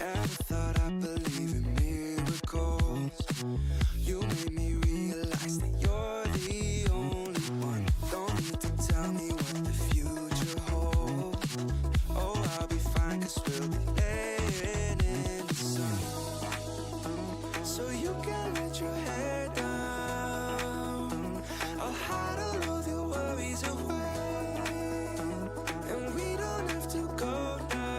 Never thought I'd believe in miracles. You made me realize that you're the only one. Don't need to tell me what the future holds. Oh, I'll be fine 'cause we'll be laying in the sun. So you can let your hair down. I'll hide all of your worries away, and we don't have to go now.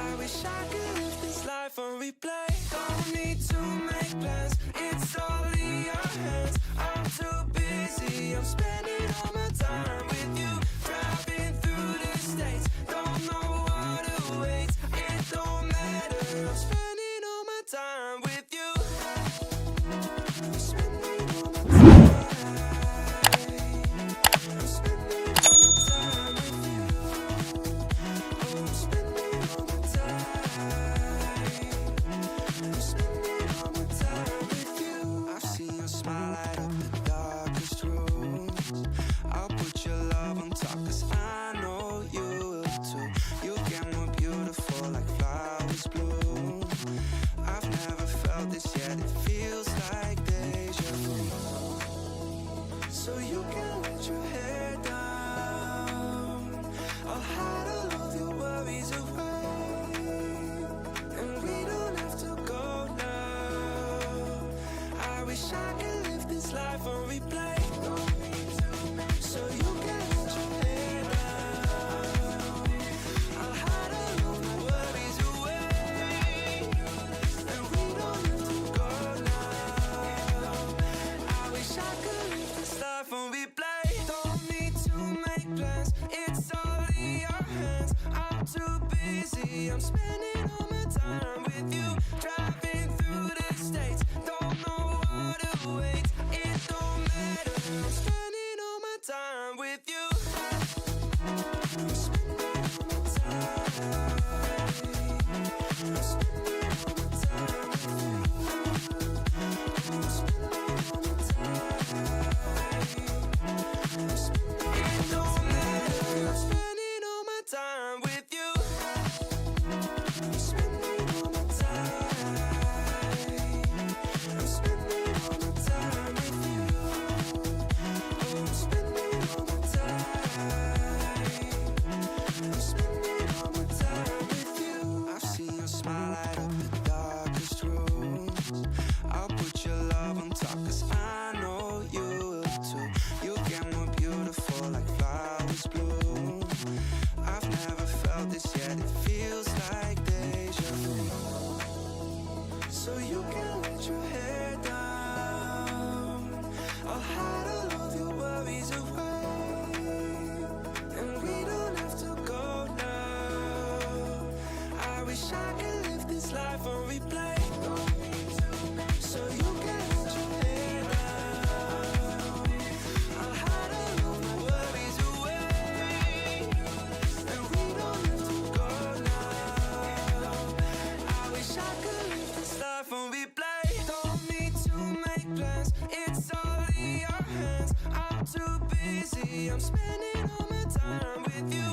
I wish I could live this life on replay. Don't need to make plans, it's all in your hands. I'm too busy, I'm spending all my time with you. Driving through the states, don't know what awaits. It don't matter, I'm spending all my time with you. I'm spending all my time. I'm spending all my time with you. Oh, I'm spending all my time. I'm spending all my time with you. I've seen your smile light up the darkest rooms. I'll put your love on top 'cause I know you will too. You get more beautiful like flowers bloom. I've never felt this yet, it feels like deja vu. So you can let your hair down. I'll hide all of your worries away, and we don't have to go now. I wish I could live this life on replay. So you can let your hair down. I'll hide all of my worries away, and we don't have to go now. I wish I could live this life on replay. Don't need to make plans, it's all in your hands. I'm too busy, I'm spending all my time with you. Driving through the states, don't know what awaits. It don't matter, I'm spending all my time with you. I'm spending all my time. I'm spending all my time with you. I'm spending all my time. I'm spending it don't matter, I'm spending all my time with you. I'm spending all my time. I'm spending all my time with you. Oh, I'm spending all my time. I'm spending all my time with you. I've seen your smile light up the darkest rooms. I'll put your love on top 'cause I know you will too. You get more beautiful like flowers bloom. I've never felt this yet, it feels like deja vu. So you can let your hair down. I'll hide all of your worries away, and we don't have to go now. I wish I could live this life on replay. So you can let your hair down. I'll hide all of my worries away, and we don't have to go now. I wish I could live this life on replay. Don't need to make plans, it's all in your hands. I'm too busy, I'm spending all my time with you.